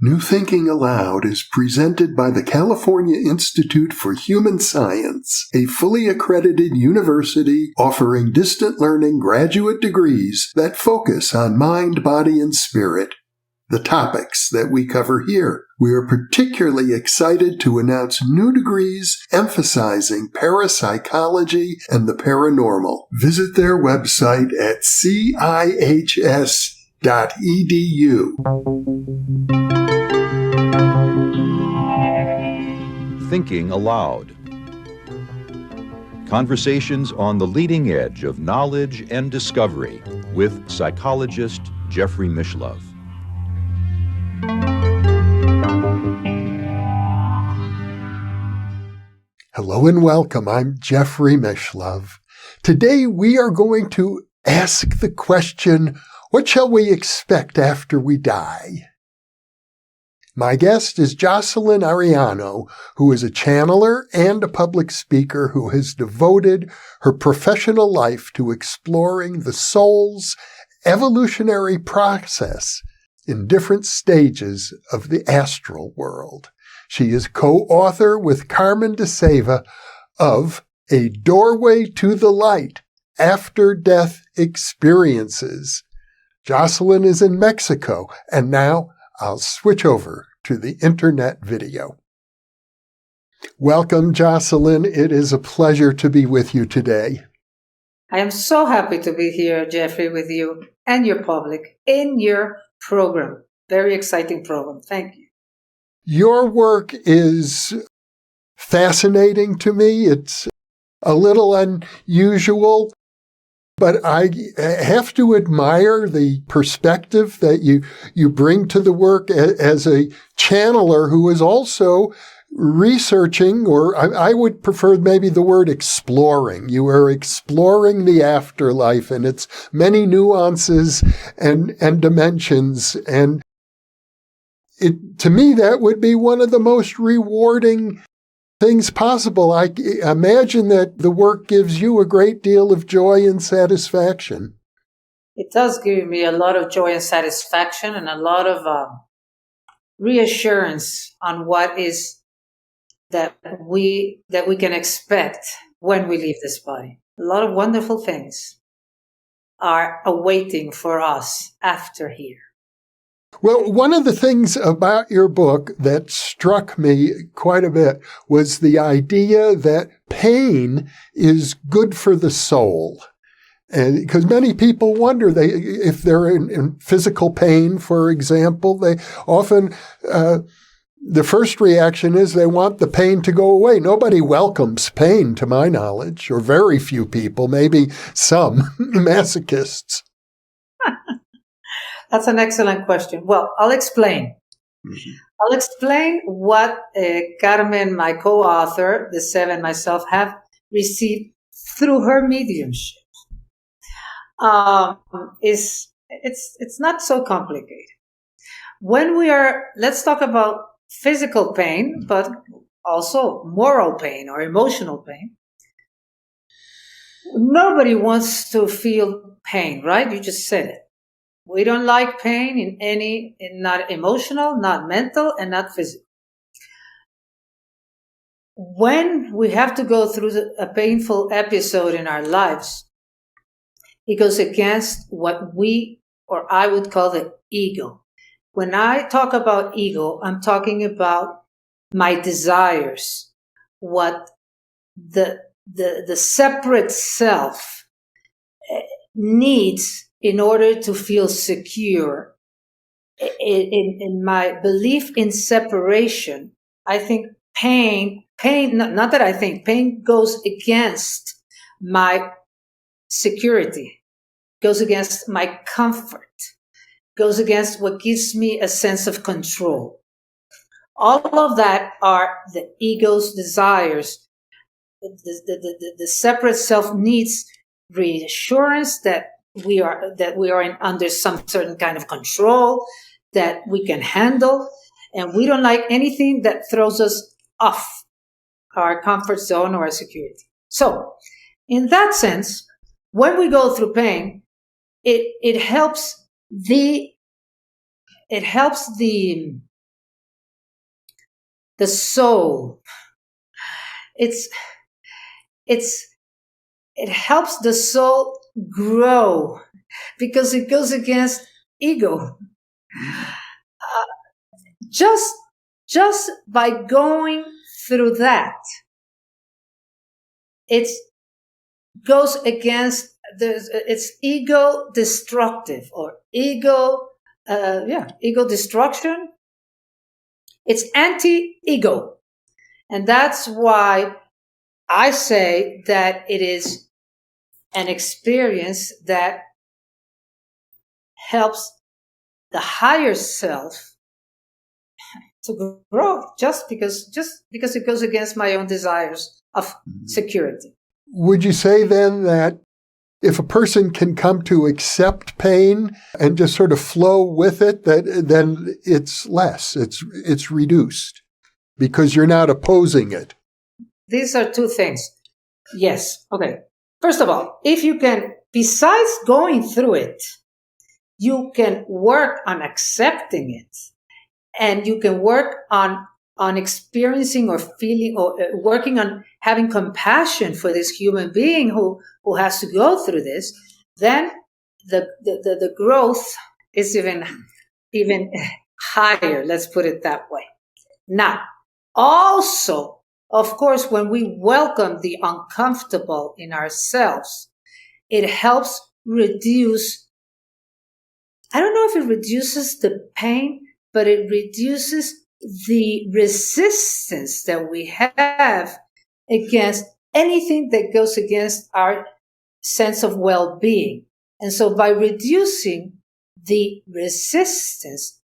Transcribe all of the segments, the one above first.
New Thinking Aloud is presented by the California Institute for Human Science, a fully accredited university offering distant learning graduate degrees that focus on mind, body, and spirit. The topics that we cover here. We are particularly excited to announce new degrees emphasizing parapsychology and the paranormal. Visit their website at cihs.edu. Thinking Aloud. Conversations on the leading edge of knowledge and discovery with psychologist Jeffrey Mishlove. Hello and welcome. I'm Jeffrey Mishlove. Today we are going to ask the question, what shall we expect after we die? My guest is Jocelyn Arellano, who is a channeler and a public speaker who has devoted her professional life to exploring the soul's evolutionary process in different stages of the astral world. She is co-author with Carmen de Sayve of A Doorway to the Light, After-Death Experiences. Jocelyn is in Mexico, and now I'll switch over to the internet video. Welcome, Jocelyn. It is a pleasure to be with you today. I am so happy to be here, Jeffrey, with you and your public in your program. Very exciting program. Thank you. Your work is fascinating to me. It's a little unusual, but I have to admire the perspective that you bring to the work as a channeler who is also researching, or I would prefer maybe the word exploring. You are exploring the afterlife and its many nuances and dimensions. And to me, that would be one of the most rewarding things possible. I imagine that the work gives you a great deal of joy and satisfaction. It does give me a lot of joy and satisfaction and a lot of reassurance on what is that we can expect when we leave this body. A lot of wonderful things are awaiting for us after here. Well, one of the things about your book that struck me quite a bit was the idea that pain is good for the soul. And because many people wonder, if they're in physical pain, for example, they often, the first reaction is they want the pain to go away. Nobody welcomes pain, to my knowledge, or very few people, maybe some masochists. That's an excellent question. Well, I'll explain. I'll explain what Carmen, my co-author, the seven, myself, have received through her mediumship. It's not so complicated. Let's talk about physical pain, but also moral pain or emotional pain. Nobody wants to feel pain, right? You just said it. We don't like pain not emotional, not mental, and not physical. When we have to go through a painful episode in our lives, it goes against what I would call the ego. When I talk about ego, I'm talking about my desires, what the separate self needs in order to feel secure. In my belief in separation, I think pain, not that I think, pain goes against my security, goes against my comfort, goes against what gives me a sense of control. All of that are the ego's desires. The separate self needs reassurance that we are under some certain kind of control that we can handle, and we don't like anything that throws us off our comfort zone or our security. So, in that sense, when we go through pain, it helps the the soul. It helps the soul grow because it goes against ego. Just by going through that, it goes against it's ego destructive or ego destruction. It's anti-ego. And that's why I say that it is an experience that helps the higher self to grow just because it goes against my own desires of security. Would you say then that if a person can come to accept pain and just sort of flow with it, then it's less, it's reduced because you're not opposing it? These are two things. Yes. Okay. First of all, if you can, besides going through it, you can work on accepting it, and you can work on experiencing or feeling or working on having compassion for this human being who has to go through this, then the growth is even higher. Let's put it that way. Now, also, of course, when we welcome the uncomfortable in ourselves, it helps reduce, I don't know if it reduces the pain, but it reduces the resistance that we have against anything that goes against our sense of well-being. And so by reducing the resistance,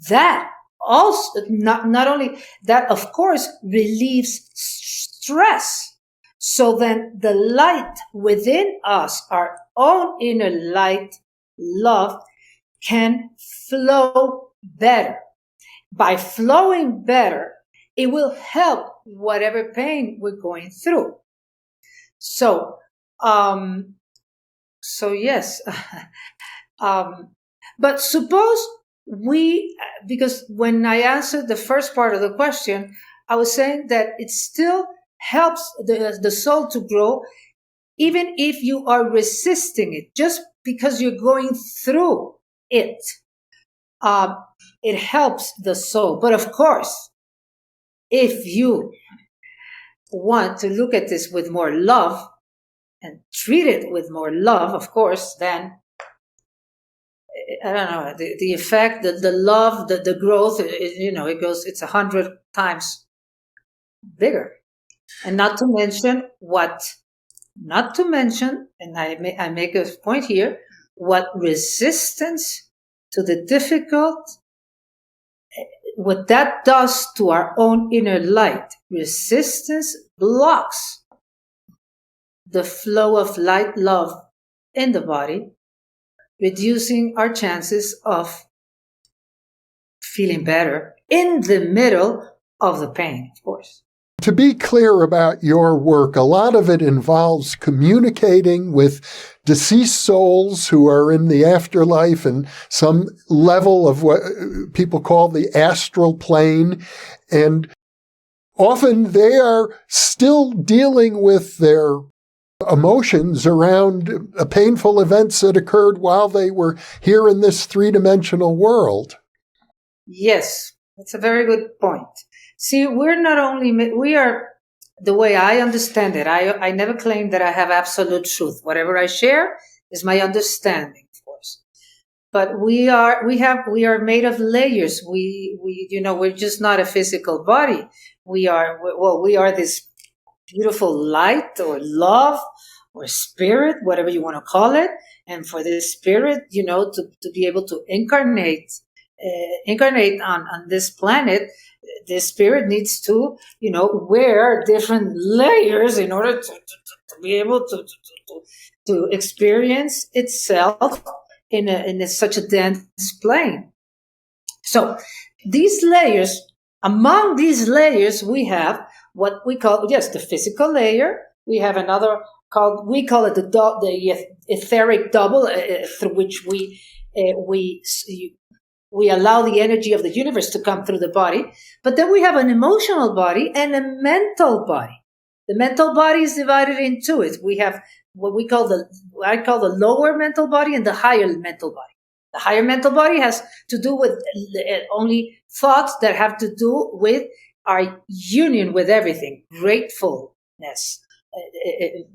that also, not only that, of course, relieves stress. So then the light within us, our own inner light, love, can flow better. By flowing better, it will help whatever pain we're going through. So yes. But suppose because when I answered the first part of the question, I was saying that it still helps the soul to grow, even if you are resisting it, just because you're going through it. It helps the soul. But of course, if you want to look at this with more love and treat it with more love, of course, then I don't know, the effect, the love, the growth, it's 100 times bigger. And not to mention, and I make a point here, what resistance to the difficult, what that does to our own inner light. Resistance blocks the flow of light, love in the body, reducing our chances of feeling better in the middle of the pain, of course. To be clear about your work, a lot of it involves communicating with deceased souls who are in the afterlife and some level of what people call the astral plane. And often they are still dealing with their emotions around painful events that occurred while they were here in this three-dimensional world. Yes, that's a very good point. See, we are, the way I understand it, I never claim that I have absolute truth. Whatever I share is my understanding, of course. But we are made of layers. We're just not a physical body. We are this beautiful light or love or spirit, whatever you want to call it. And for this spirit, to be able to incarnate on this planet, this spirit needs to, wear different layers in order to be able to experience itself in such a dense plane. So these layers, among these layers, we have what we call, the physical layer. We have another we call it the etheric double, through which we We allow the energy of the universe to come through the body. But then we have an emotional body and a mental body. The mental body is divided in two. We have what I call the lower mental body and the higher mental body. The higher mental body has to do with only thoughts that have to do with our union with everything, gratefulness,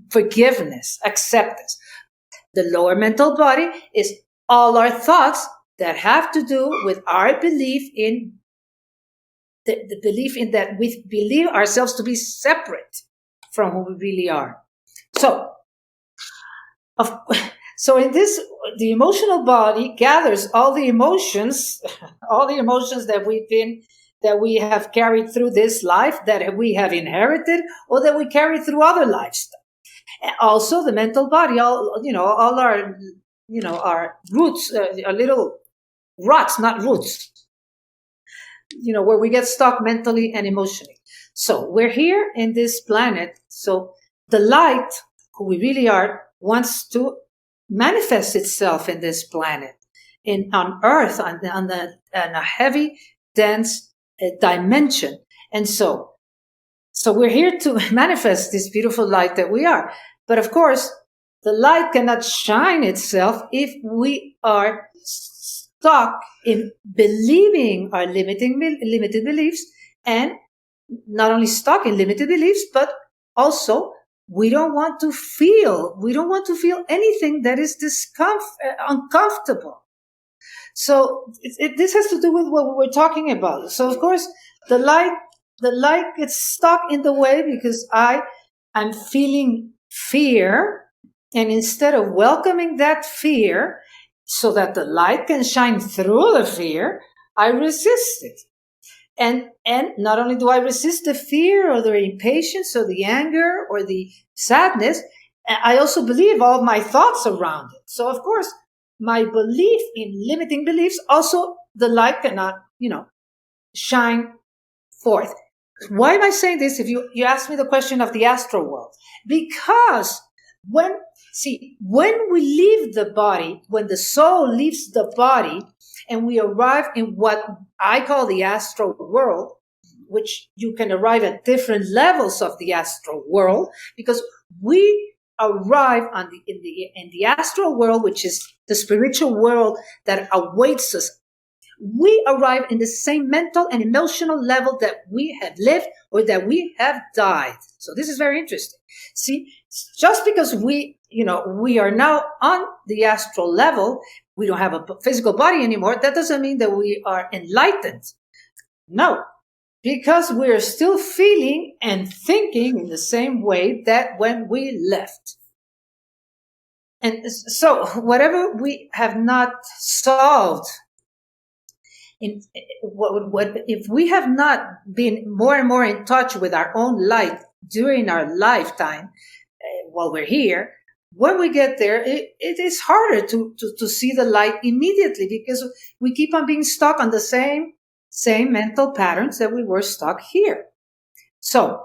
forgiveness, acceptance. The lower mental body is all our thoughts that have to do with our belief in the belief in that we believe ourselves to be separate from who we really are. So in this, the emotional body gathers all the emotions that we have carried through this life, that we have inherited, or that we carry through other lives. Also, the mental body, all our roots, our little rots, not roots, where we get stuck mentally and emotionally. So we're here in this planet. So the light, who we really are, wants to manifest itself in this planet, on Earth, on a heavy, dense dimension. And so we're here to manifest this beautiful light that we are. But of course, the light cannot shine itself if we are stuck in believing our limited beliefs, and not only stuck in limited beliefs, but also we don't want to feel anything that is uncomfortable. So this has to do with what we were talking about. So of course, the light gets stuck in the way because I'm feeling fear, and instead of welcoming that fear so that the light can shine through the fear, I resist it. And not only do I resist the fear or the impatience or the anger or the sadness, I also believe all my thoughts around it. So of course, my belief in limiting beliefs, also the light cannot, shine forth. Why am I saying this? If you ask me the question of the astral world, because when we leave the body, when the soul leaves the body and we arrive in what I call the astral world, which you can arrive at different levels of the astral world, because we arrive in the astral world, which is the spiritual world that awaits us. We arrive in the same mental and emotional level that we have lived or that we have died. So this is very interesting. See, just because we are now on the astral level, we don't have a physical body anymore, that doesn't mean that we are enlightened. No, because we're still feeling and thinking in the same way that when we left. And so whatever we have not solved, if we have not been more and more in touch with our own light during our lifetime, while we're here, when we get there, it is harder to see the light immediately, because we keep on being stuck on the same mental patterns that we were stuck here. So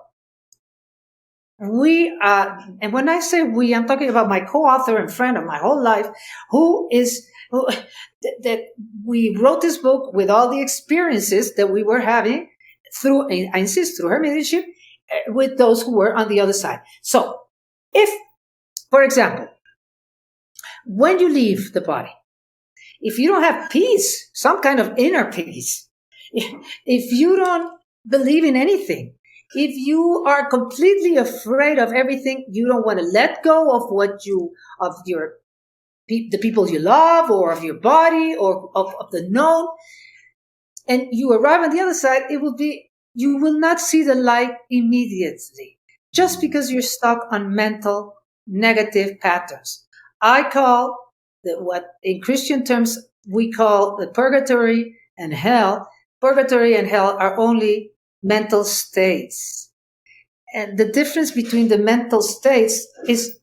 we, and when I say we, I'm talking about my co-author and friend of my whole life, that we wrote this book with all the experiences that we were having through her mediumship, with those who were on the other side. So if, for example, when you leave the body, if you don't have peace, some kind of inner peace, if you don't believe in anything, if you are completely afraid of everything, you don't want to let go of the people you love, or of your body, or of the known, and you arrive on the other side, you will not see the light immediately, just because you're stuck on mental negative patterns. I call what in Christian terms we call the purgatory and hell. Purgatory and hell are only mental states. And the difference between the mental states is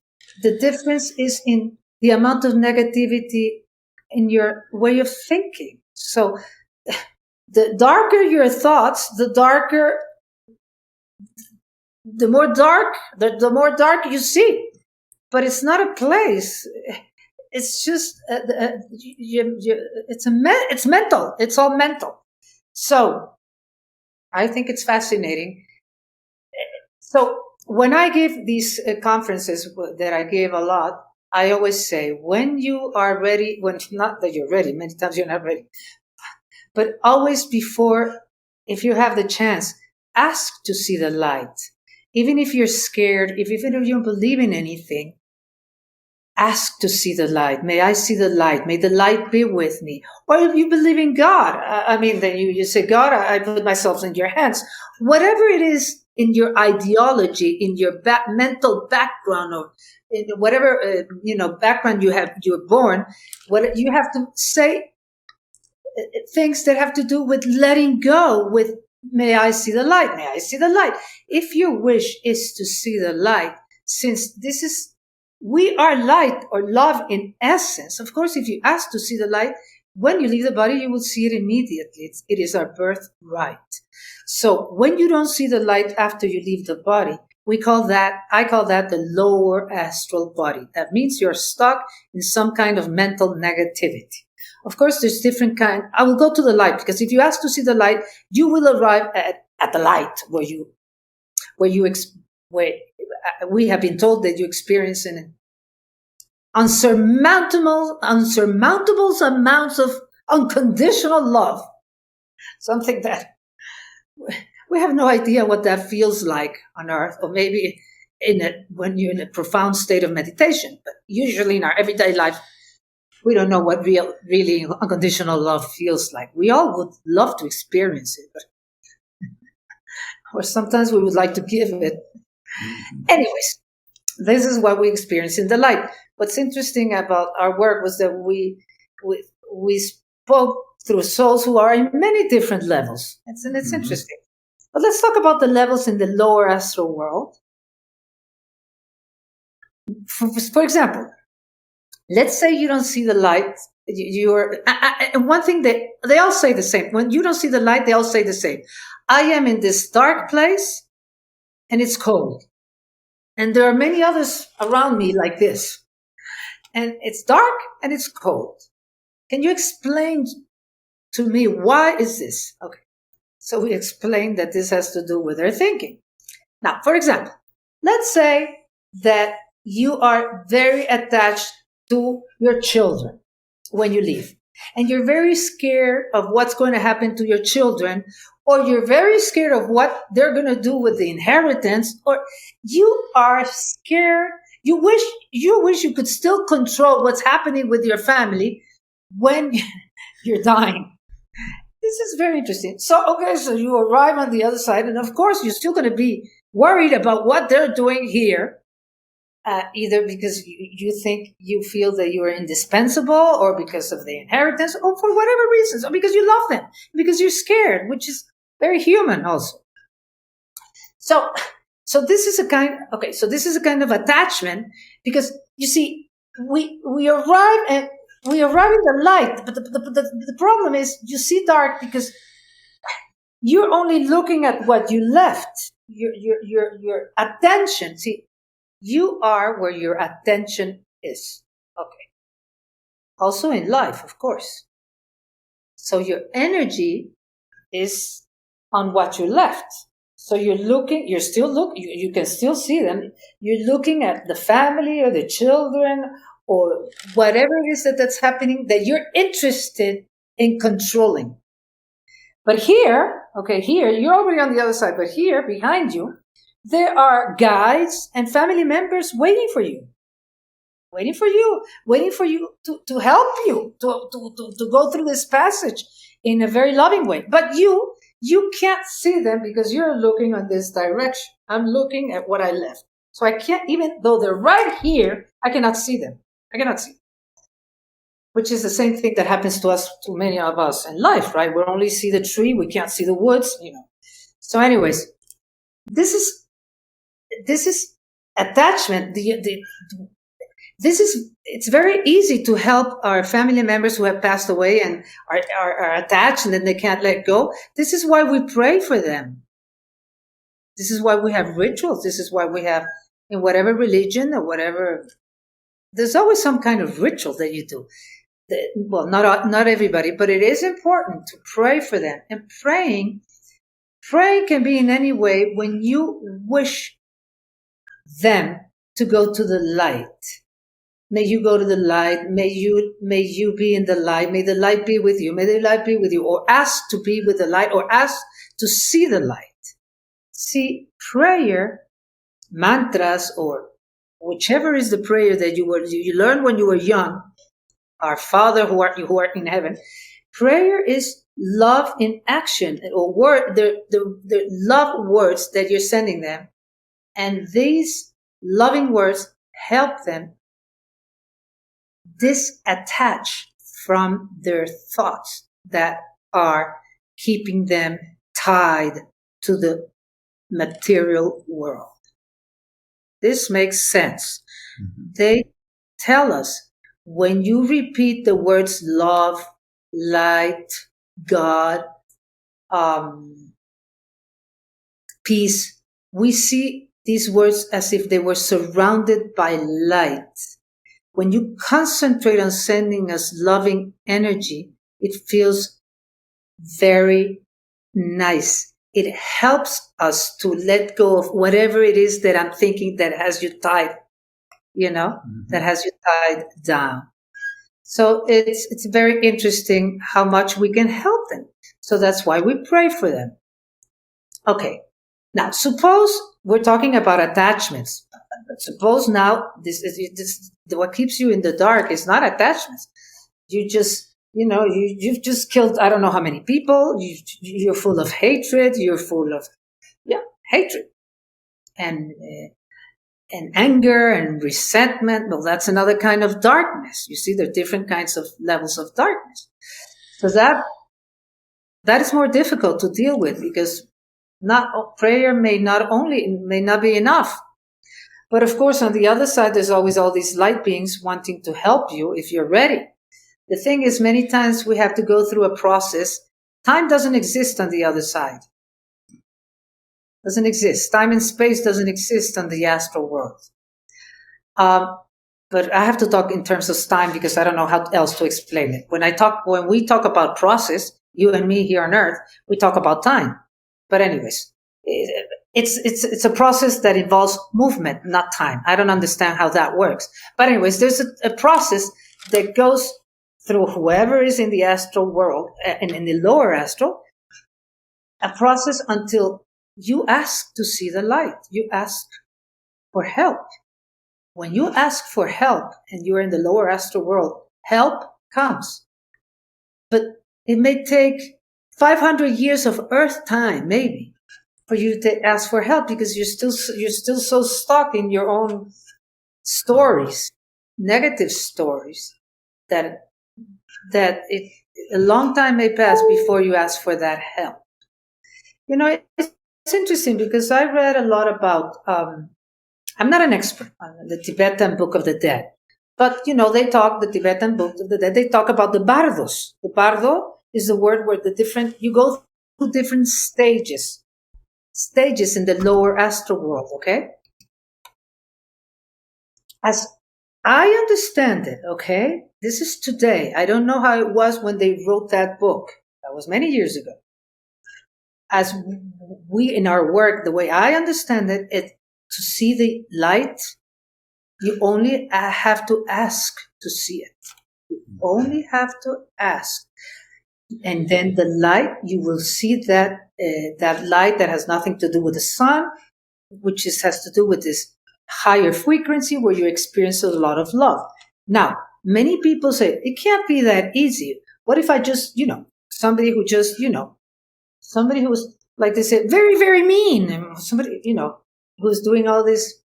in the amount of negativity in your way of thinking. So the darker your thoughts, the more dark you see. But it's not a place. it's just it's mental. It's all mental. So I think it's fascinating. So when I give these conferences that I give a lot, I always say, when you are ready, when not that you're ready, many times you're not ready, but always before, if you have the chance, ask to see the light. Even if you're scared, even if you don't believe in anything, ask to see the light. May I see the light? May the light be with me. Or if you believe in God, then you say, God, I put myself in your hands. Whatever it is in your ideology, in your mental background, or in whatever background you're born, what you have to say things that have to do with letting go, with may I see the light? May I see the light? If your wish is to see the light, since we are light or love in essence, of course, if you ask to see the light, when you leave the body, you will see it immediately. It is our birthright. So when you don't see the light after you leave the body, I call that the lower astral body. That means you're stuck in some kind of mental negativity. Of course, there's different kind. I will go to the light, because if you ask to see the light, you will arrive at the light where we have been told that you experience an unsurmountable amounts of unconditional love. Something that we have no idea what that feels like on earth, or maybe when you're in a profound state of meditation. But usually in our everyday life, we don't know what really unconditional love feels like. We all would love to experience it, or sometimes we would like to give it. Anyways, this is what we experience in the light. What's interesting about our work was that we spoke through souls who are in many different levels. It's interesting. But let's talk about the levels in the lower astral world. For example, let's say you don't see the light. And one thing that they all say the same. When you don't see the light, they all say the same. I am in this dark place and it's cold. And there are many others around me like this. And it's dark and it's cold. Can you explain to me why is this? Okay. So we explained that this has to do with their thinking. Now, for example, let's say that you are very attached to your children when you leave, and you're very scared of what's going to happen to your children, or you're very scared of what they're going to do with the inheritance, or you are scared. You wish you could still control what's happening with your family when you're dying. This is very interesting. So you arrive on the other side, and of course you're still going to be worried about what they're doing here. Either because you feel that you are indispensable, or because of the inheritance, or for whatever reasons, or because you love them, because you're scared, which is very human also. So this is a kind of attachment, because you see, we arrive in the light, but the problem is you see dark because you're only looking at what you left. Your attention, see. You are where your attention is. Okay. Also in life, of course. So your energy is on what you left. So you can still see them. You're looking at the family or the children or whatever it is that's happening that you're interested in controlling. But here, you're already on the other side, but here behind you, there are guides and family members waiting for you to help you to go through this passage in a very loving way. But you can't see them because you're looking on this direction. I'm looking at what I left. So I can't, even though they're right here, I cannot see them. Which is the same thing that happens to many of us in life, right? We only see the tree, we can't see the woods, So anyways, this is attachment. It's very easy to help our family members who have passed away and are attached and then they can't let go. This is why we pray for them. This is why we have rituals. This is why we have, in whatever religion or whatever there's always some kind of ritual that you do. Well, not everybody, but it is important to pray for them. And praying can be in any way when you wish them to go to the light. May you go to the light. May you be in the light. May the light be with you. May the light be with you. Or ask to be with the light, or ask to see the light. See, prayer, mantras, or whichever is the prayer that you learned when you were young, our Father who art in heaven. Prayer is love in action, or word. The love words that you're sending them, and these loving words help them disattach from their thoughts that are keeping them tied to the material world. This makes sense. Mm-hmm. They tell us when you repeat the words love, light, God, peace, we see these words as if they were surrounded by light. When you concentrate on sending us loving energy, it feels very nice. It helps us to let go of whatever it is that I'm thinking that has you tied, that has you tied down. So it's very interesting how much we can help them. So that's why we pray for them. Okay. Now, suppose we're talking about attachments. Suppose now this what keeps you in the dark is not attachments. You just, you've just killed, I don't know how many people. You're full of hatred. You're full of, hatred and anger and resentment. Well, that's another kind of darkness. You see, there are different kinds of levels of darkness. So that is more difficult to deal with because prayer may not be enough. But of course, on the other side, there's always all these light beings wanting to help you if you're ready. The thing is, many times we have to go through a process. Time doesn't exist on the other side. Doesn't exist. Time and space doesn't exist on the astral world. But I have to talk in terms of time because I don't know how else to explain it. When we talk about process, you and me here on Earth, we talk about time. But anyways, it's a process that involves movement, not time. I don't understand how that works. But anyways, there's a process that goes through whoever is in the astral world and in the lower astral, a process until you ask to see the light. You ask for help. When you ask for help and you're in the lower astral world, help comes. But it may take 500 years of Earth time, maybe, for you to ask for help because you're still so stuck in your own stories, negative stories, that a long time may pass before you ask for that help. It's interesting because I read a lot about. I'm not an expert on the Tibetan Book of the Dead, but the Tibetan Book of the Dead. They talk about the bardos. The bardo is the word where you go through different stages in the lower astral world, okay? As I understand it, okay, this is today. I don't know how it was when they wrote that book. That was many years ago. As we, in our work, the way I understand it, to see the light, you only have to ask to see it. You only have to ask. And then the light, you will see that light that has nothing to do with the sun, which has to do with this higher frequency where you experience a lot of love. Now, many people say, it can't be that easy. What if I just, somebody who just, somebody who's, like they say, very, very mean, and somebody, who's doing all this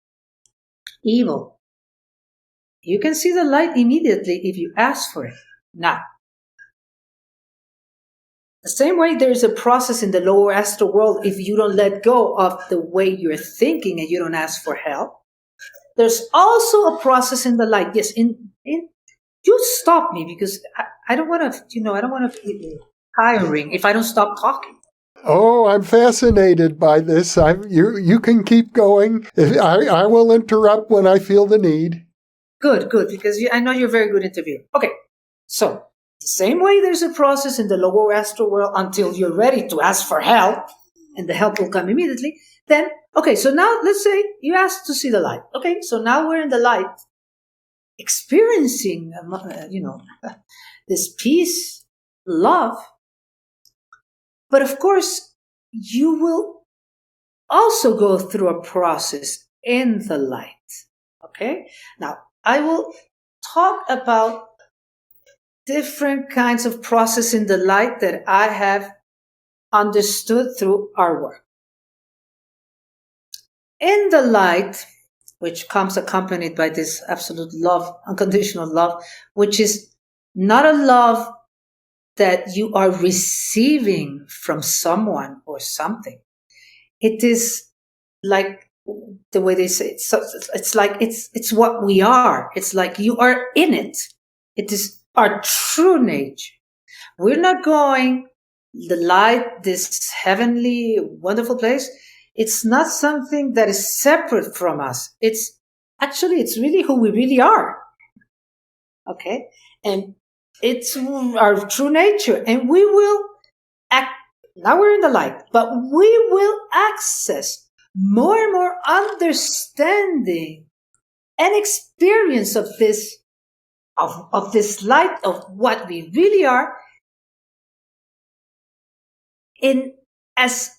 evil. You can see the light immediately if you ask for it. Now, the same way there's a process in the lower astral world if you don't let go of the way you're thinking and you don't ask for help. There's also a process in the light. Yes, you stop me because I don't want to, I don't want to be tiring if I don't stop talking. Oh, I'm fascinated by this. You can keep going. I will interrupt when I feel the need. Good, because I know you're a very good interviewer. Okay, so the same way there's a process in the lower astral world until you're ready to ask for help, and the help will come immediately. Then, okay, so now let's say you asked to see the light. Okay, so now we're in the light, experiencing, this peace, love. But of course, you will also go through a process in the light. Okay, now I will talk about different kinds of process in the light that I have understood through our work. In the light, which comes accompanied by this absolute love, unconditional love, which is not a love that you are receiving from someone or something. It is like the way they say it. So it's like it's what we are. It's like you are in it. It is our true nature. We're not going the light, this heavenly, wonderful place. It's not something that is separate from us. It's really who we really are. Okay? And it's our true nature. And we will now we're in the light, but we will access more and more understanding and experience of this, of this light, of what we really are, as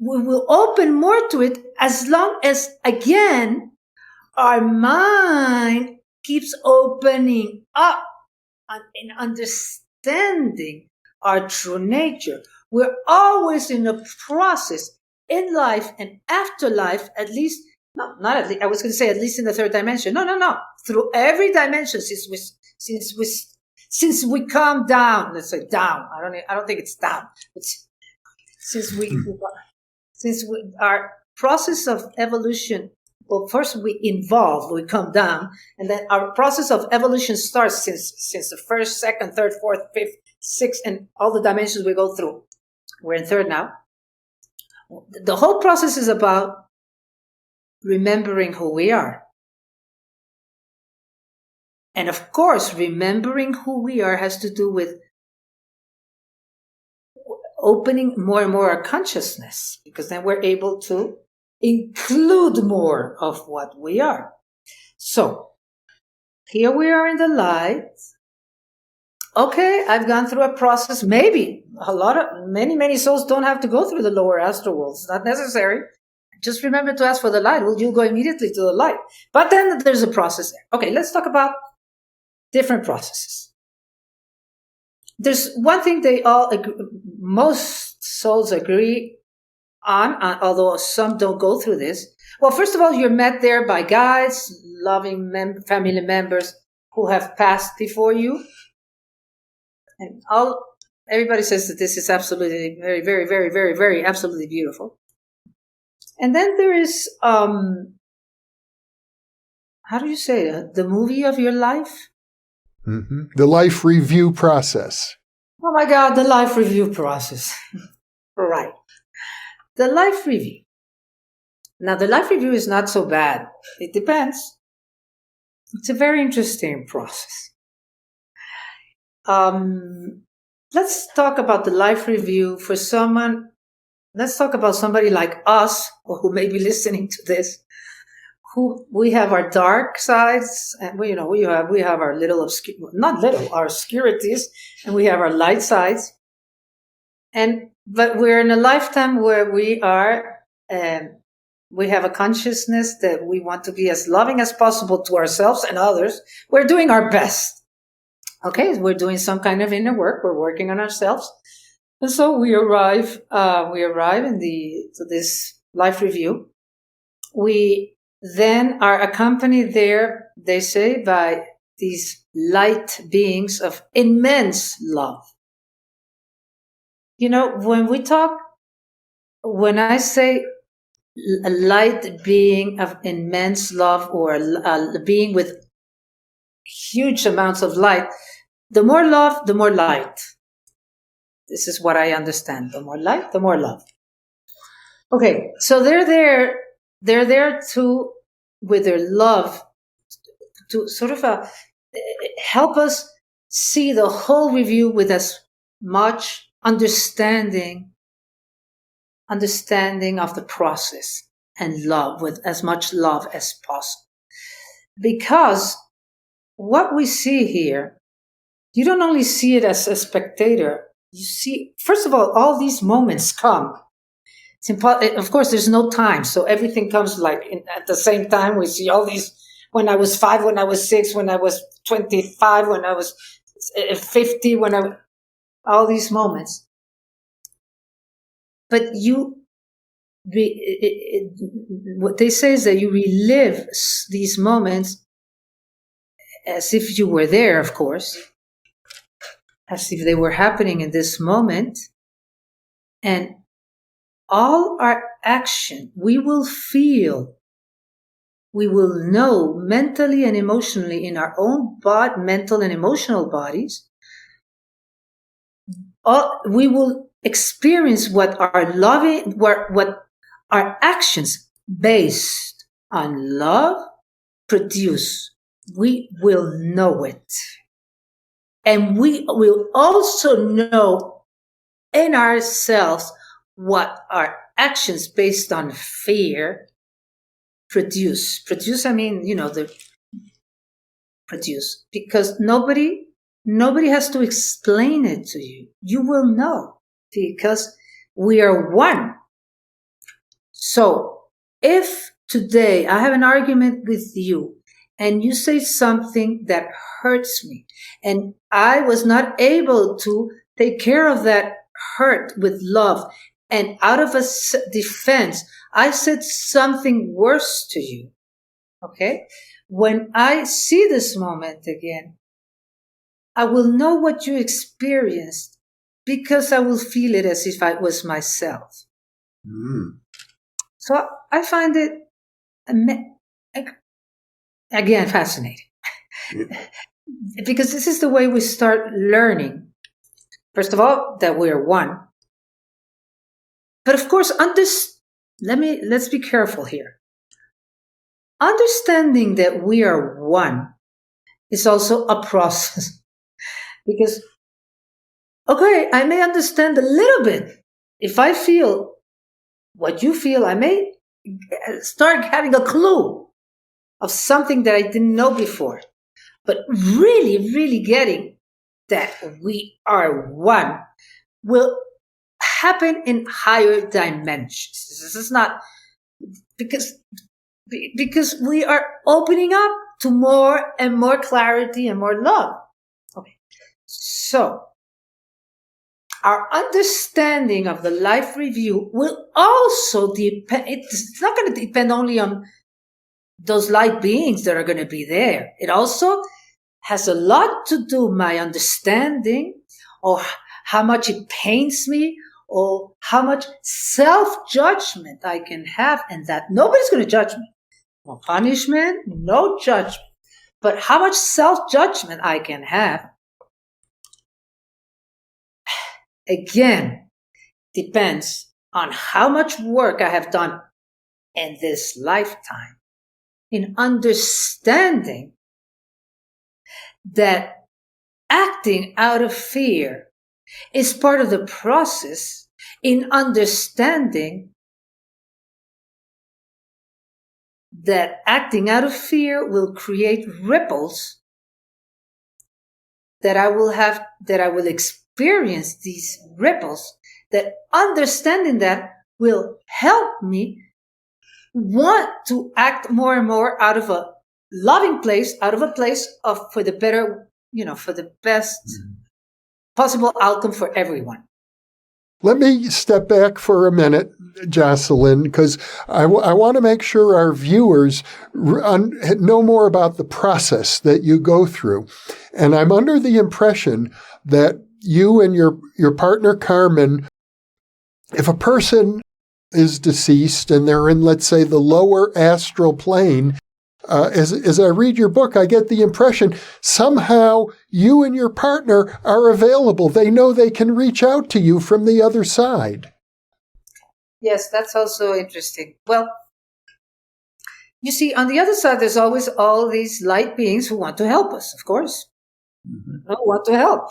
we will open more to it, as long as, again, our mind keeps opening up and understanding our true nature. We're always in a process in life and afterlife, at least, not at least, I was going to say at least in the third dimension. No. Through every dimension, since we come down, let's say down. I don't think it's down. But since our process of evolution, well, first we come down, and then our process of evolution starts since the first, second, third, fourth, fifth, sixth, and all the dimensions we go through. We're in third now. The whole process is about remembering who we are. And of course, remembering who we are has to do with opening more and more our consciousness, because then we're able to include more of what we are. So, here we are in the light. Okay, I've gone through a process. Maybe many souls don't have to go through the lower astral world. It's not necessary. Just remember to ask for the light. Well, you'll go immediately to the light. But then there's a process there. Okay, let's talk about different processes. There's one thing most souls agree on, although some don't go through this. Well, first of all, you're met there by guides, loving family members who have passed before you. And everybody says that this is absolutely very, very, very, very, very absolutely beautiful. And then there is, how do you say that? The movie of your life? Mm-hmm. The life review process. Oh my God, the life review process. Right. The life review. Now, the life review is not so bad. It depends. It's a very interesting process. Let's talk about the life review for someone. Let's talk about somebody like us, or who may be listening to this, who we have our dark sides, and we have our our obscurities, and we have our light sides. But we're in a lifetime where we have a consciousness that we want to be as loving as possible to ourselves and others. We're doing our best. Okay, we're doing some kind of inner work. We're working on ourselves. And so we arrive to this life review. We then are accompanied there, they say, by these light beings of immense love. You know, when I say a light being of immense love, or a being with huge amounts of light, the more love, the more light. This is what I understand. The more light, the more love. Okay, so they're there with their love to sort of help us see the whole review with as much understanding of the process and love, with as much love as possible. Because what we see here, you don't only see it as a spectator. You see, first of all these moments come. Of course, there's no time, so everything comes at the same time. We see all these, when I was 5, when I was 6, when I was 25, when I was 50, all these moments. But what they say is that you relive these moments as if you were there, of course, as if they were happening in this moment. And all our action, we will feel, we will know mentally and emotionally in our own mental and emotional bodies. We will experience what our actions based on love produce. We will know it. And we will also know in ourselves what our actions based on fear produce. Produce, I mean, produce. Because nobody has to explain it to you. You will know, because we are one. So if today I have an argument with you and you say something that hurts me, and I was not able to take care of that hurt with love, and out of a defense, I said something worse to you, okay? When I see this moment again, I will know what you experienced, because I will feel it as if I was myself. Mm. So I find it, again, fascinating. Because this is the way we start learning. First of all, that we're one. But of course, let's be careful here. Understanding that we are one is also a process. Because, okay, I may understand a little bit. If I feel what you feel, I may start having a clue of something that I didn't know before. But really, really getting that we are one will happen in higher dimensions. This is not because we are opening up to more and more clarity and more love. Okay. So our understanding of the life review will also depend. It's not going to depend only on those light beings that are going to be there. It also has a lot to do with my understanding, or how much it pains me, or how much self-judgment I can have, and that nobody's going to judge me. No punishment, no judgment. But how much self-judgment I can have, again, depends on how much work I have done in this lifetime in understanding that acting out of fear is part of the process, in understanding that acting out of fear will create ripples that I will experience these ripples, that understanding that will help me want to act more and more out of a loving place, out of a place of, for the better, for the best possible outcome for everyone. Let me step back for a minute, Jocelyn, because I want to make sure our viewers know more about the process that you go through. And I'm under the impression that you and your partner, Carmen, if a person is deceased and they're in, let's say, the lower astral plane, as I read your book, I get the impression somehow you and your partner are available. They know they can reach out to you from the other side. Yes, that's also interesting. Well, you see, on the other side, there's always all these light beings who want to help us, of course. Mm-hmm. Who want to help.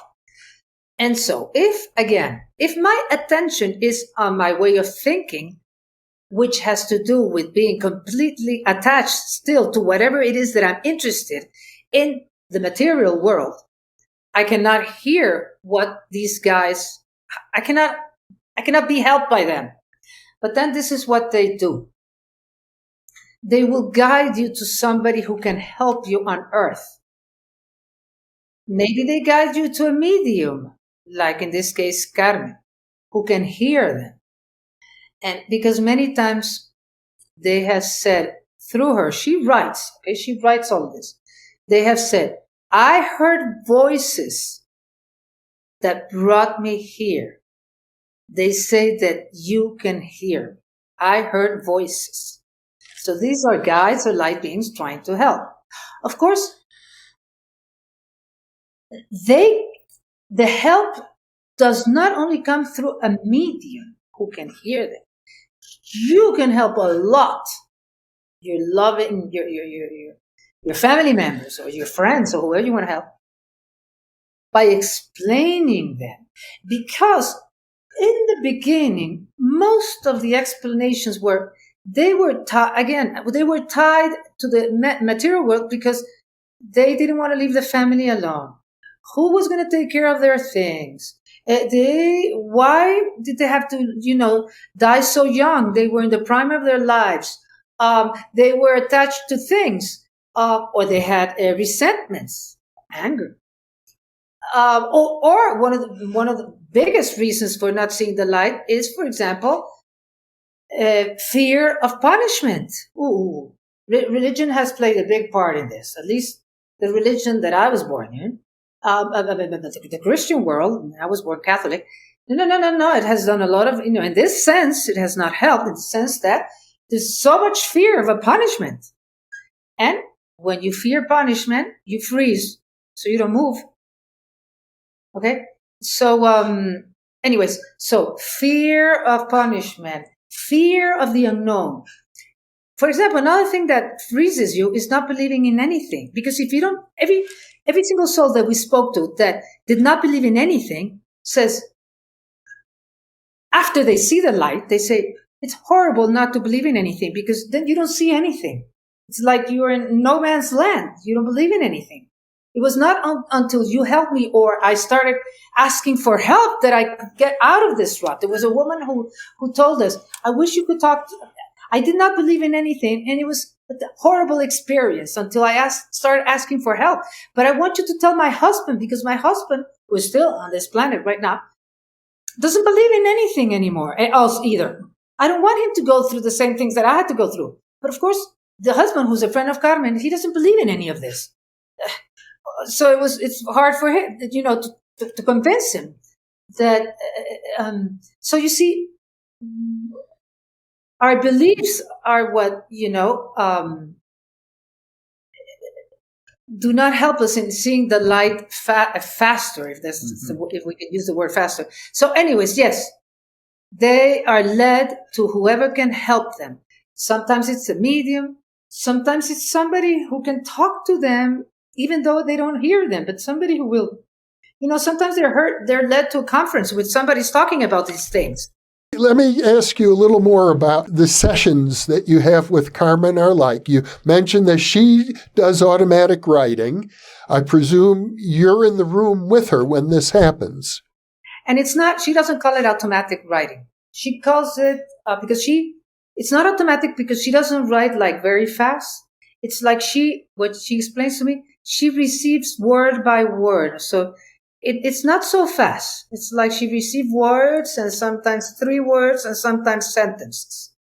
And so if my attention is on my way of thinking, which has to do with being completely attached still to whatever it is that I'm interested in the material world, I cannot hear what these guys, I cannot be helped by them. But then this is what they do. They will guide you to somebody who can help you on earth. Maybe they guide you to a medium, like in this case, Carmen, who can hear them. And because many times they have said through her, she writes all of this. They have said, I heard voices that brought me here. They say that you can hear. I heard voices. So these are guides or light beings trying to help. Of course, the help does not only come through a medium who can hear them. You can help a lot. Your loving, your family members or your friends or whoever you want to help by explaining them. Because in the beginning, most of the explanations they were tied to the material world because they didn't want to leave the family alone. Who was going to take care of their things? Why did they have to, die so young? They were in the prime of their lives. They were attached to things, or they had resentments, anger. Or one of the biggest reasons for not seeing the light is, for example, fear of punishment. Ooh, religion has played a big part in this. At least the religion that I was born in. The Christian world, I was born Catholic. No. It has done a lot of, in this sense, it has not helped in the sense that there's so much fear of a punishment. And when you fear punishment, you freeze, so you don't move. Okay? So, so fear of punishment, fear of the unknown. For example, another thing that freezes you is not believing in anything. Because if you don't, every single soul that we spoke to that did not believe in anything says, after they see the light, they say, it's horrible not to believe in anything because then you don't see anything. It's like you're in no man's land. You don't believe in anything. It was not until you helped me or I started asking for help that I could get out of this rut. There was a woman who told us, I wish you could talk to, I did not believe in anything, and it was a horrible experience until I started asking for help. But I want you to tell my husband, because my husband, who is still on this planet right now, doesn't believe in anything anymore, else either. I don't want him to go through the same things that I had to go through. But of course, the husband, who's a friend of Carmen, he doesn't believe in any of this. So it's hard for him, to convince him that. So you see, our beliefs are what, do not help us in seeing the light faster, if we can use the word faster. So anyways, yes, they are led to whoever can help them. Sometimes it's a medium. Sometimes it's somebody who can talk to them, even though they don't hear them, but somebody who will, sometimes they're led to a conference with somebody's talking about these things. Let me ask you a little more about the sessions that you have with Carmen are like. You mentioned that she does automatic writing. I presume you're in the room with her when this happens. And she doesn't call it automatic writing. She calls it, it's not automatic because she doesn't write like very fast. It's like what she explains to me, she receives word by word. So it's not so fast. It's like she receives words and sometimes 3 words and sometimes sentences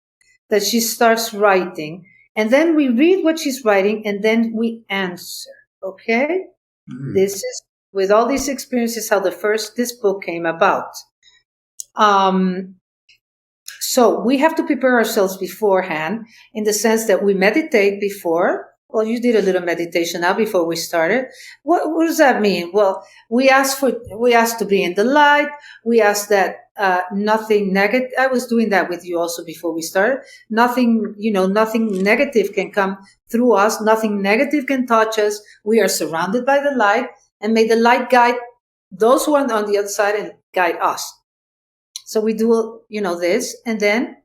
that she starts writing. And then we read what she's writing and then we answer. Okay? Mm. This is, with all these experiences, how this book came about. So we have to prepare ourselves beforehand in the sense that we meditate before Well, you did a little meditation now before we started. What does that mean? Well, we asked to be in the light. We asked that nothing negative. I was doing that with you also before we started. Nothing negative can come through us. Nothing negative can touch us. We are surrounded by the light, and may the light guide those who are on the other side and guide us. So we do, this, and then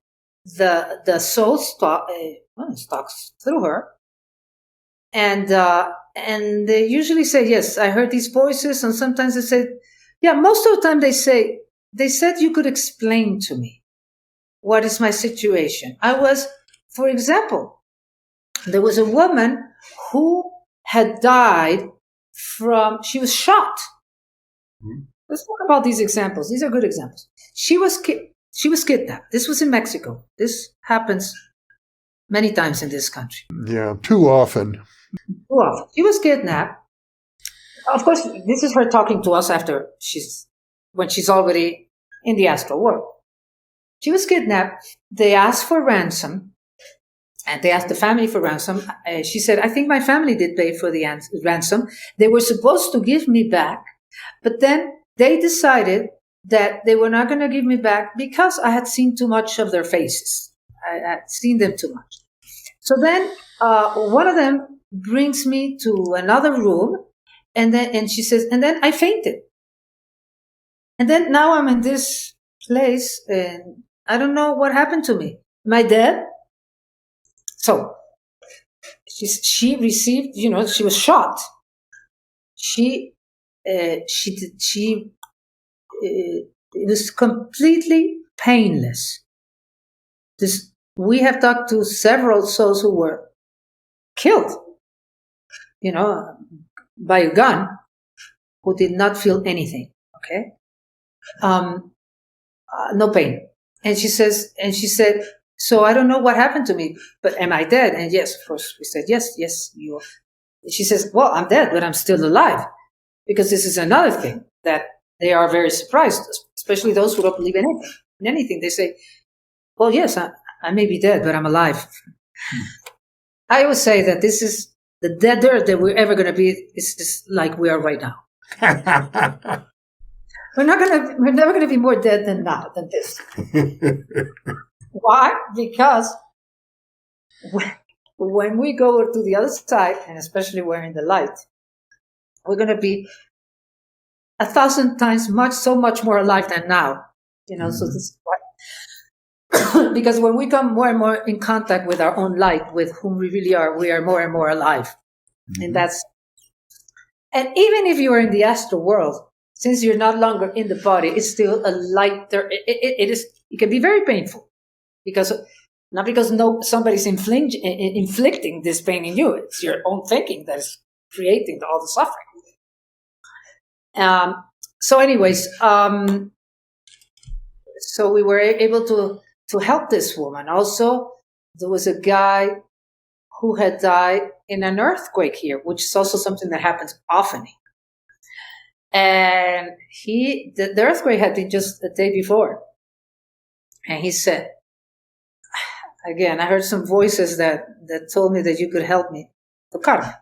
the soul stalks through her. And they usually say, yes, I heard these voices. And sometimes they say, yeah, most of the time they said you could explain to me what is my situation. For example, there was a woman who had died she was shot. Mm-hmm. Let's talk about these examples. These are good examples. She was kidnapped. This was in Mexico. This happens many times in this country. Yeah, too often. Well, she was kidnapped. Of course, this is her talking to us when she's already in the astral world. She was kidnapped. They asked for ransom, and they asked the family for ransom. She said, I think my family did pay for the ransom. They were supposed to give me back, but then they decided that they were not going to give me back because I had seen too much of their faces. I had seen them too much. So then one of them brings me to another room, and she says, and then I fainted. And then now I'm in this place, and I don't know what happened to me. Am I dead? So she received, she was shot. It was completely painless. We have talked to several souls who were killed, by a gun, who did not feel anything. Okay, no pain. And she said, so I don't know what happened to me, but am I dead? And yes, of course, we said yes, you are. And she says, well, I'm dead, but I'm still alive, because this is another thing that they are very surprised, especially those who don't believe in anything. They say, well, yes, I may be dead, but I'm alive. I always say that this is the deader that we're ever going to be is like we are right now. We're never going to be more dead than this. Why? Because when we go to the other side, and especially we're in the light, we're going to be 1,000 times so much more alive than now. So this is why. Because when we come more and more in contact with our own light, with whom we really are, we are more and more alive. Mm-hmm. And even if you are in the astral world, since you're no longer in the body, it's still a light there. It can be very painful, not because somebody's inflicting this pain in you. It's your own thinking that is creating all the suffering. So anyways, so we were able to help this woman. Also, there was a guy who had died in an earthquake here, which is also something that happens often. And the earthquake had been just the day before. And he said, again, I heard some voices that told me that you could help me. To Carmen.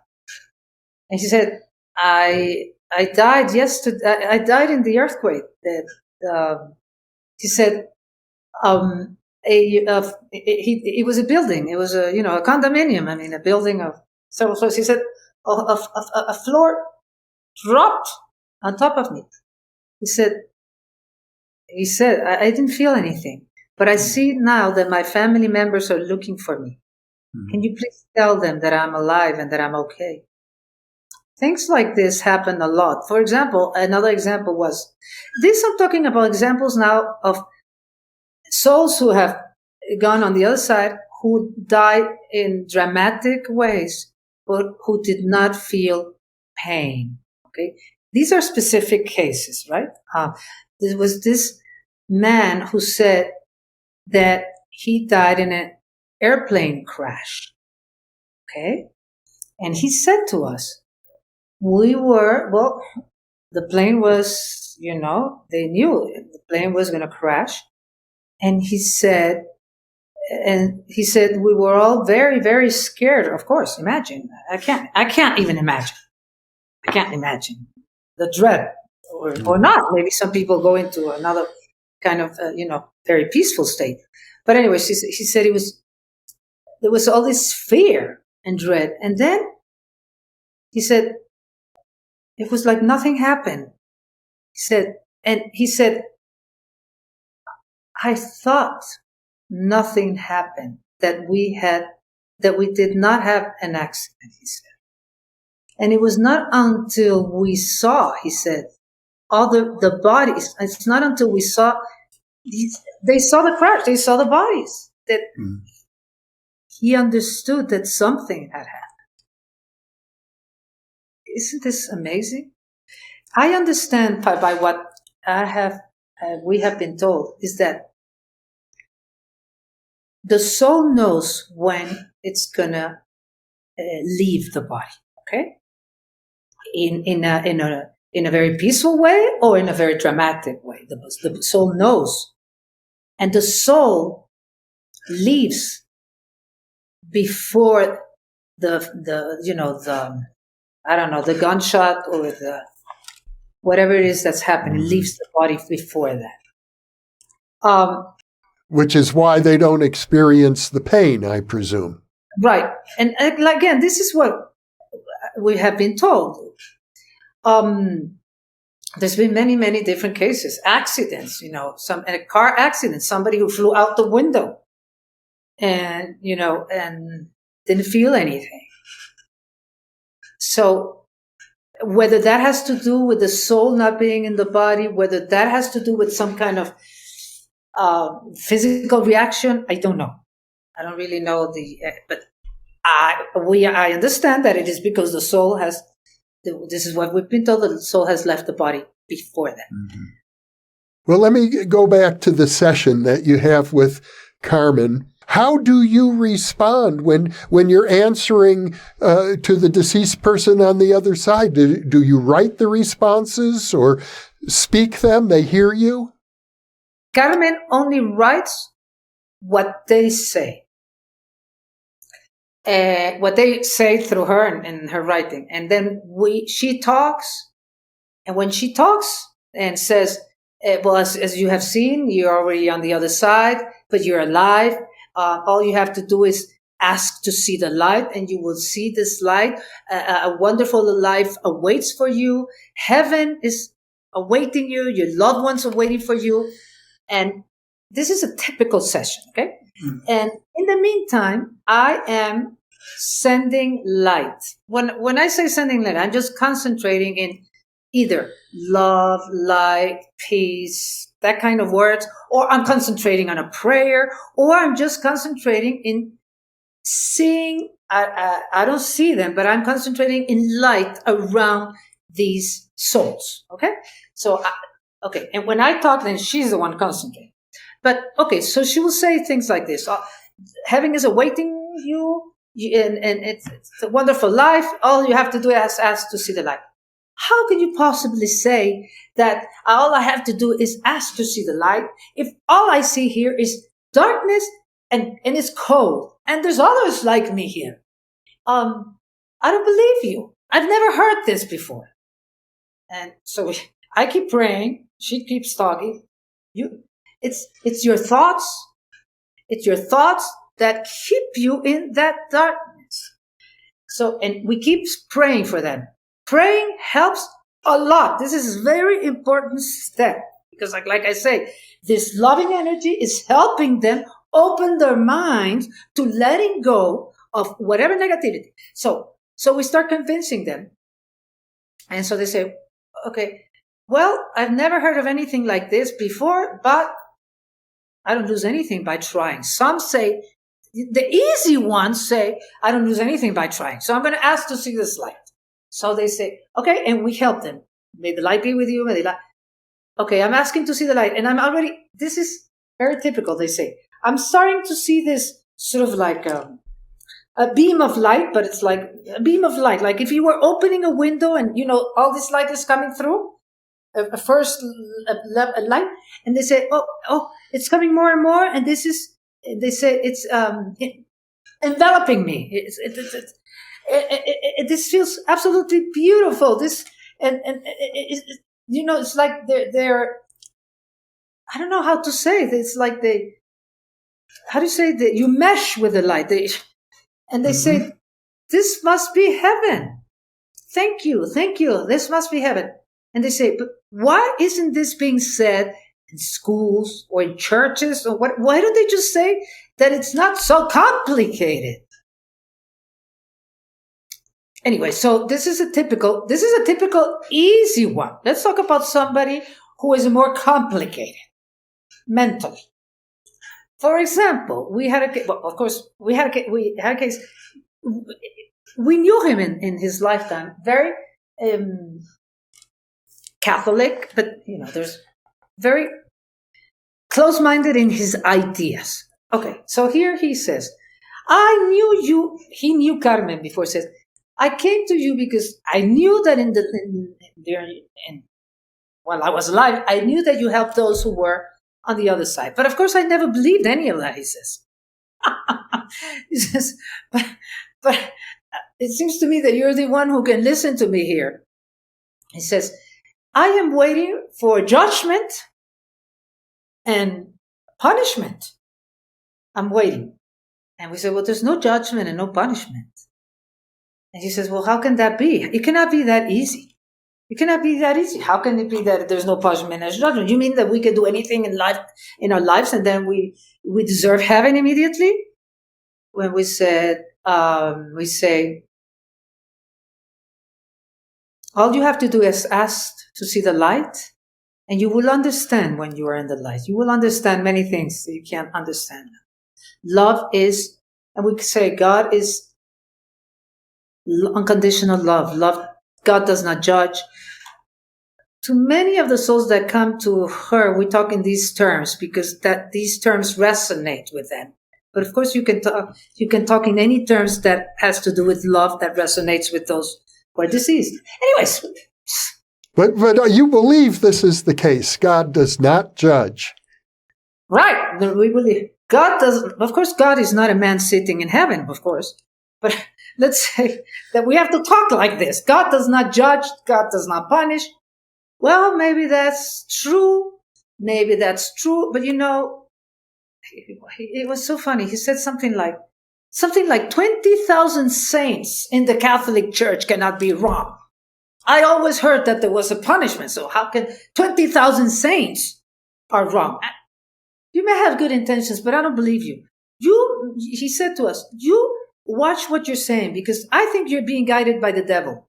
And she said, I died yesterday. I died in the earthquake. She said, it was a building. It was a condominium. I mean, a building of several floors. He said, a floor dropped on top of me. He said, I didn't feel anything, but I see now that my family members are looking for me. Mm-hmm. Can you please tell them that I'm alive and that I'm okay? Things like this happen a lot. For example, another example was this. I'm talking about examples now of souls who have gone on the other side, who died in dramatic ways, but who did not feel pain. Okay, these are specific cases, right? There was this man who said that he died in an airplane crash. Okay, and he said to us, the plane was, they knew the plane was going to crash. And he said, And he said, we were all very, very scared. Of course, imagine. I can't even imagine. I can't imagine the dread, or not. Maybe some people go into another kind of, very peaceful state. But anyway, she said there was all this fear and dread. And then he said, it was like nothing happened. He said, I thought nothing happened, that we did not have an accident, he said. And it was not until we saw, he said, all the bodies, it's not until we saw, they saw the crash, they saw the bodies, that he understood that something had happened. Isn't this amazing? I understand by what we have been told, is that the soul knows when it's gonna leave the body. Okay, in a very peaceful way or in a very dramatic way. The soul knows, and the soul leaves before the gunshot or the whatever it is that's happening, leaves the body before that. Which is why they don't experience the pain, I presume. Right. And again, this is what we have been told. There's been many, many different cases, accidents, a car accident, somebody who flew out the window and didn't feel anything. So whether that has to do with the soul not being in the body, whether that has to do with some kind of physical reaction, I don't know. I don't really know but I understand that it is because the soul has, this is what we've been told, that the soul has left the body before that. Mm-hmm. Well, let me go back to the session that you have with Carmen. How do you respond when you're answering to the deceased person on the other side? Do you write the responses or speak them? They hear you? Carmen only writes what they say. What they say through her and her writing. And then she talks. And when she talks and says, well, as you have seen, you're already on the other side, but you're alive. All you have to do is ask to see the light, and you will see this light. A wonderful life awaits for you. Heaven is awaiting you. Your loved ones are waiting for you. And this is a typical session, okay? Mm-hmm. And in the meantime, I am sending light. When I say sending light, I'm just concentrating in either love, light, peace, that kind of words, or I'm concentrating on a prayer, or I'm just concentrating in seeing, I don't see them, but I'm concentrating in light around these souls, okay? So, okay, and when I talk, then she's the one concentrating. But, okay, so she will say things like this. Heaven is awaiting you, and it's a wonderful life. All you have to do is ask to see the light. How can you possibly say that all I have to do is ask to see the light if all I see here is darkness and it's cold and there's others like me here? I don't believe you. I've never heard this before. And so I keep praying. She keeps talking. It's your thoughts. It's your thoughts that keep you in that darkness. So, and we keep praying for them. Praying helps a lot. This is a very important step because like I say, this loving energy is helping them open their minds to letting go of whatever negativity. So we start convincing them. And so they say, okay, well, I've never heard of anything like this before, but I don't lose anything by trying. Some say, the easy ones say, I don't lose anything by trying. So I'm going to ask to see this light. So they say, okay, and we help them. May the light be with you. May the light. Okay, I'm asking to see the light. And this is very typical, they say. I'm starting to see this sort of like a beam of light, but it's like a beam of light. Like if you were opening a window and, all this light is coming through, a first light, and they say, oh, it's coming more and more. And this is they say it's enveloping me. This feels absolutely beautiful. This and it's like they're I don't know how to say it. It's like how do you say that you mesh with the light? They say, this must be heaven. Thank you. This must be heaven. And they say, but why isn't this being said in schools or in churches or what? Why don't they just say that it's not so complicated? Anyway, so this is a typical easy one. Let's talk about somebody who is more complicated mentally. For example, we had a case. We knew him in his lifetime, very Catholic, but there's very close-minded in his ideas. Okay, so here he says, I knew you. He knew Carmen before. He says, I came to you because I knew that while I was alive, I knew that you helped those who were on the other side. But of course, I never believed any of that, he says. He says, but it seems to me that you're the one who can listen to me here. He says, I am waiting for judgment and punishment. I'm waiting. And we say, well, there's no judgment and no punishment. And he says, well, how can that be? It cannot be that easy. It cannot be that easy. How can it be that there's no punishment and judgment? You mean that we can do anything in our lives, and then we deserve heaven immediately? When we say, all you have to do is ask to see the light, and you will understand when you are in the light. You will understand many things that you can't understand. Love is, and we say God is unconditional love. God does not judge. To many of the souls that come to her, we talk in these terms because these terms resonate with them. But of course, you can talk in any terms that has to do with love that resonates with those who are deceased. Anyways. But you believe this is the case. God does not judge. Right. We believe. God doesn't. Of course, God is not a man sitting in heaven, of course. But let's say that we have to talk like this. God does not judge. God does not punish. Well, maybe that's true. But it was so funny. He said something like 20,000 saints in the Catholic Church cannot be wrong. I always heard that there was a punishment. So how can 20,000 saints are wrong? You may have good intentions, but I don't believe you. He said to us, you watch what you're saying because I think you're being guided by the devil.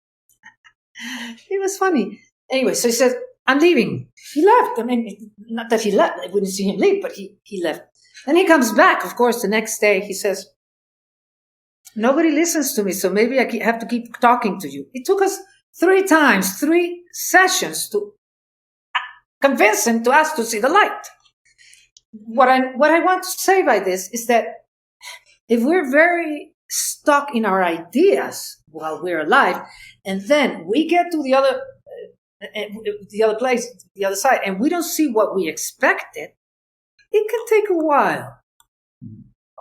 It was funny. Anyway, so he said, I'm leaving. He left. I mean, not that he left. I wouldn't see him leave, but he left. Then he comes back, of course, the next day. He says, nobody listens to me, so maybe I have to keep talking to you. It took us 3 sessions to convince him to ask to see the light. What I want to say by this is that if we're very stuck in our ideas while we're alive, and then we get to the other place, the other side, and we don't see what we expected, it can take a while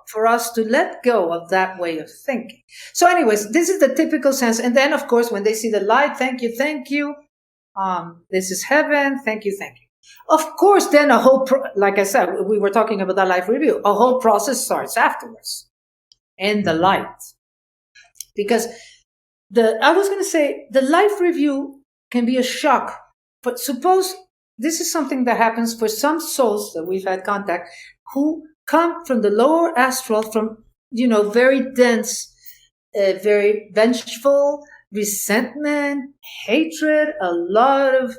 for us to let go of that way of thinking. So anyways, this is the typical sense. And then, of course, when they see the light, thank you. This is heaven. Thank you. Of course, then like I said, we were talking about that life review. A whole process starts afterwards in the light. Because I was going to say the life review can be a shock. But suppose this is something that happens for some souls that we've had contact who come from the lower astral, from, very dense, very vengeful, resentment, hatred, a lot of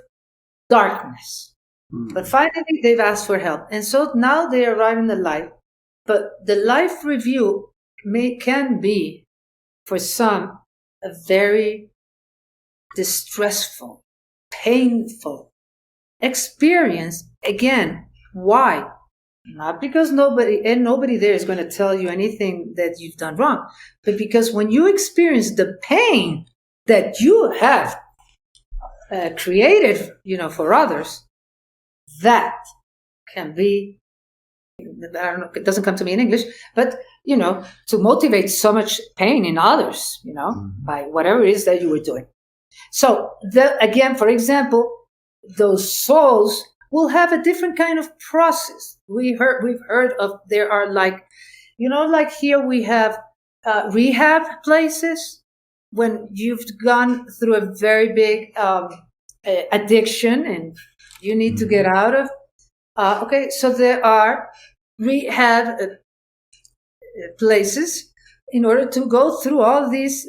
darkness. But finally, they've asked for help. And so now they arrive in the light. But the life review can be, for some, a very distressful, painful experience. Again, why? Not because nobody there is going to tell you anything that you've done wrong, but because when you experience the pain that you have created, for others, that can be I don't know, it doesn't come to me in English, but, to motivate so much pain in others, by whatever it is that you were doing. So again, for example, those souls will have a different kind of process. We've heard of, there are like here we have rehab places when you've gone through a very big addiction and you need to get out of. Okay, so there are rehab places in order to go through all this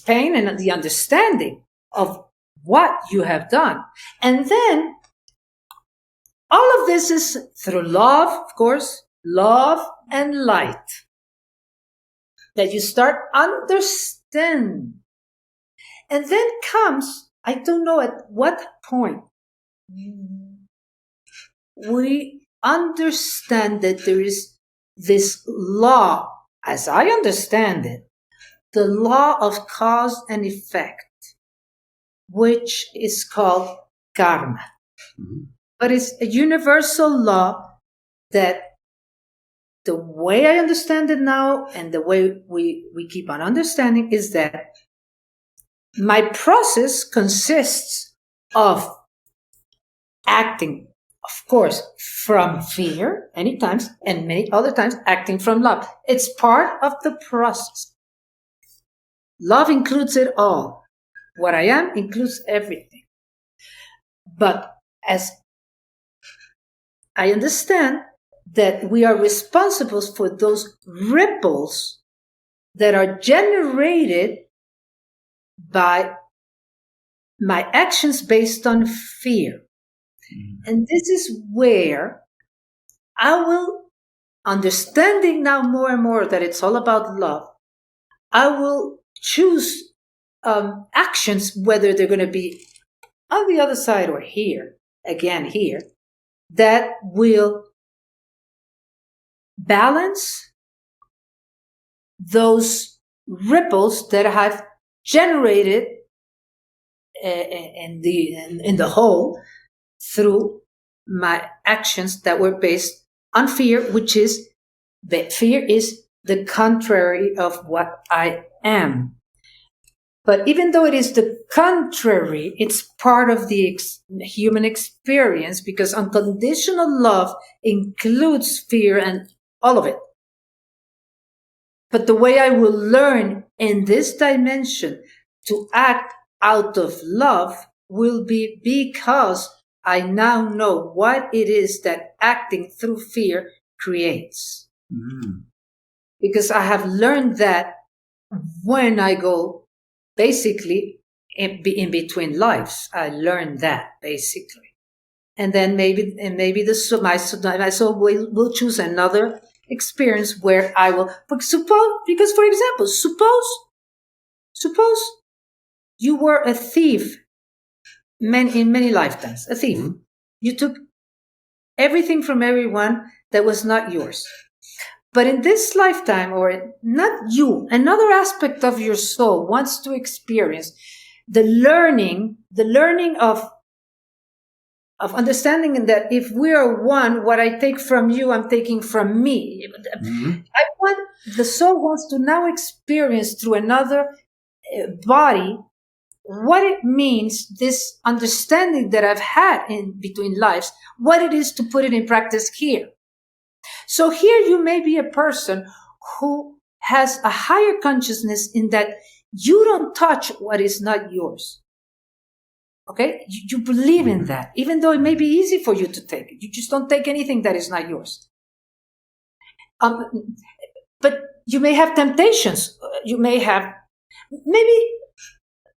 pain and the understanding of what you have done. And then all of this is through love, of course, love and light, that you start understanding. And then comes, I don't know at what point, we understand that there is this law, as I understand it, the law of cause and effect, which is called karma. Mm-hmm. But it's a universal law that the way I understand it now and the way we keep on understanding is that my process consists of acting, of course, from fear, many times, and many other times acting from love. It's part of the process. Love includes it all. What I am includes everything. But as I understand that we are responsible for those ripples that are generated by my actions based on fear. And this is where I will, understanding now more and more that it's all about love, I will choose actions, whether they're going to be on the other side or here, that will balance those ripples that I have generated in the whole through my actions that were based on fear, which is that fear is the contrary of what I am. But even though it is the contrary, it's part of the human experience, because unconditional love includes fear and all of it. But the way I will learn in this dimension to act out of love will be because I now know what it is that acting through fear creates. Mm. Because I have learned that when I go basically in between lives, I learned that basically. And then maybe my soul will choose another experience where I will, because for example, suppose you were a thief in many lifetimes, a thief. Mm-hmm. You took everything from everyone that was not yours. But in this lifetime, or not you, another aspect of your soul wants to experience the learning of understanding that if we are one, what I take from you, I'm taking from me. Mm-hmm. The soul wants to now experience through another body what it means, this understanding that I've had in between lives, what it is to put it in practice here. So here you may be a person who has a higher consciousness in that you don't touch what is not yours. Okay? You believe in that, even though it may be easy for you to take it. You just don't take anything that is not yours. But you may have temptations.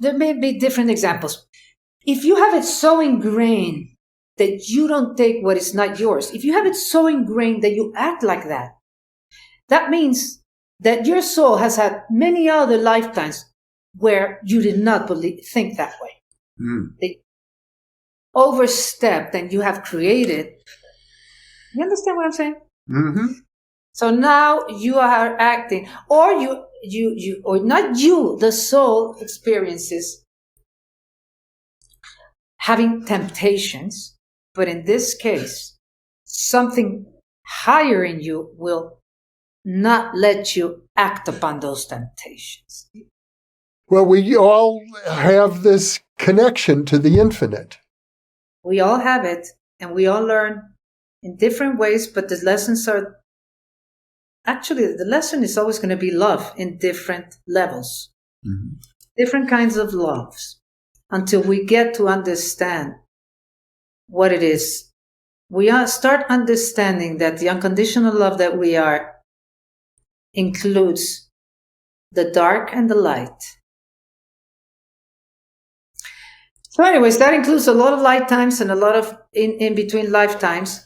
There may be different examples. If you have it so ingrained that you don't take what is not yours, if you have it so ingrained that you act like that, that means that your soul has had many other lifetimes where you did not think that way. Mm. They overstepped and you have created. You understand what I'm saying? Mm-hmm. So now you are acting, or or not you, the soul experiences having temptations, but in this case, something higher in you will not let you act upon those temptations. Well, we all have this connection to the infinite. We all have it, and we all learn in different ways, but the lessons are actually, the lesson is always going to be love in different levels, different kinds of loves, until we get to understand what it is. We start understanding that the unconditional love that we are includes the dark and the light. So anyways, that includes a lot of lifetimes and a lot of in between lifetimes.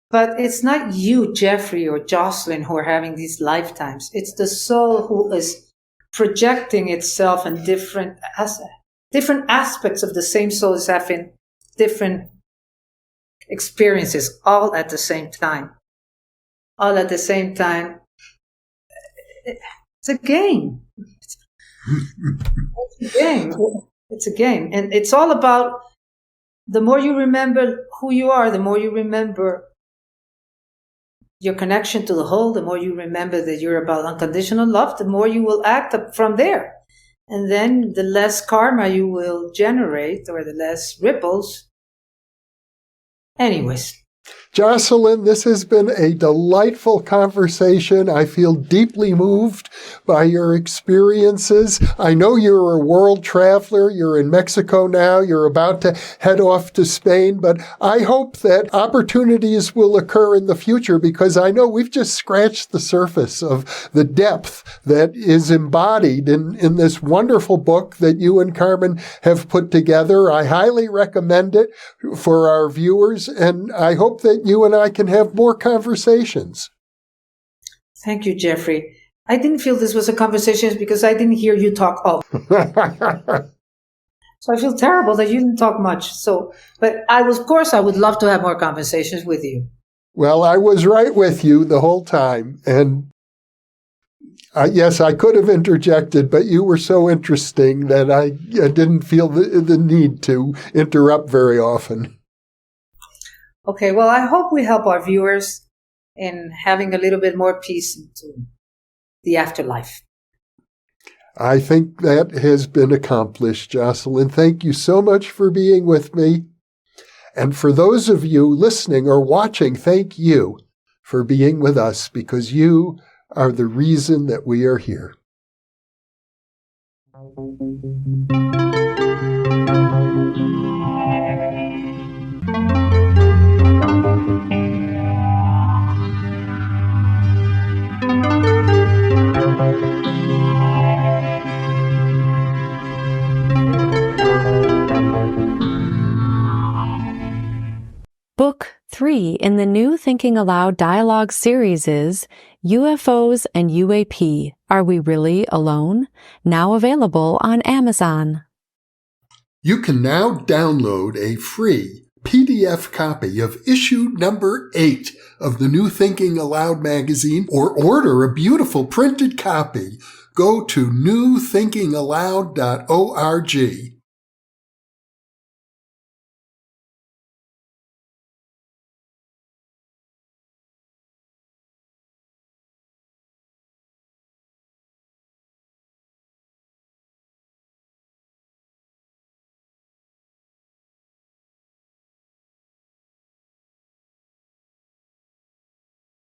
But it's not you, Jeffrey or Jocelyn, who are having these lifetimes. It's the soul who is projecting itself in different aspects of the same soul is having different experiences all at the same time. All at the same time. It's a game. It's a game. It's a game. And it's all about the more you remember who you are, the more you remember your connection to the whole, the more you remember that you're about unconditional love, the more you will act up from there. And then the less karma you will generate, or the less ripples. Anyways. Jocelyn, this has been a delightful conversation. I feel deeply moved by your experiences. I know you're a world traveler. You're in Mexico now. You're about to head off to Spain. But I hope that opportunities will occur in the future, because I know we've just scratched the surface of the depth that is embodied in this wonderful book that you and Carmen have put together. I highly recommend it for our viewers, and I hope that you and I can have more conversations. Thank you, Jeffrey. I didn't feel this was a conversation because I didn't hear you talk. So I feel terrible that you didn't talk much. But of course, I would love to have more conversations with you. Well, I was right with you the whole time. And yes, I could have interjected, but you were so interesting that I didn't feel the need to interrupt very often. Okay, well, I hope we help our viewers in having a little bit more peace into the afterlife. I think that has been accomplished, Jocelyn. Thank you so much for being with me. And for those of you listening or watching, thank you for being with us, because you are the reason that we are here. Book 3 in the new Thinking Aloud dialogue series is UFOs and UAP, Are We Really Alone? Now available on Amazon. You can now download a free PDF copy of issue number 8 of the New Thinking Aloud magazine, or order a beautiful printed copy. Go to newthinkingaloud.org.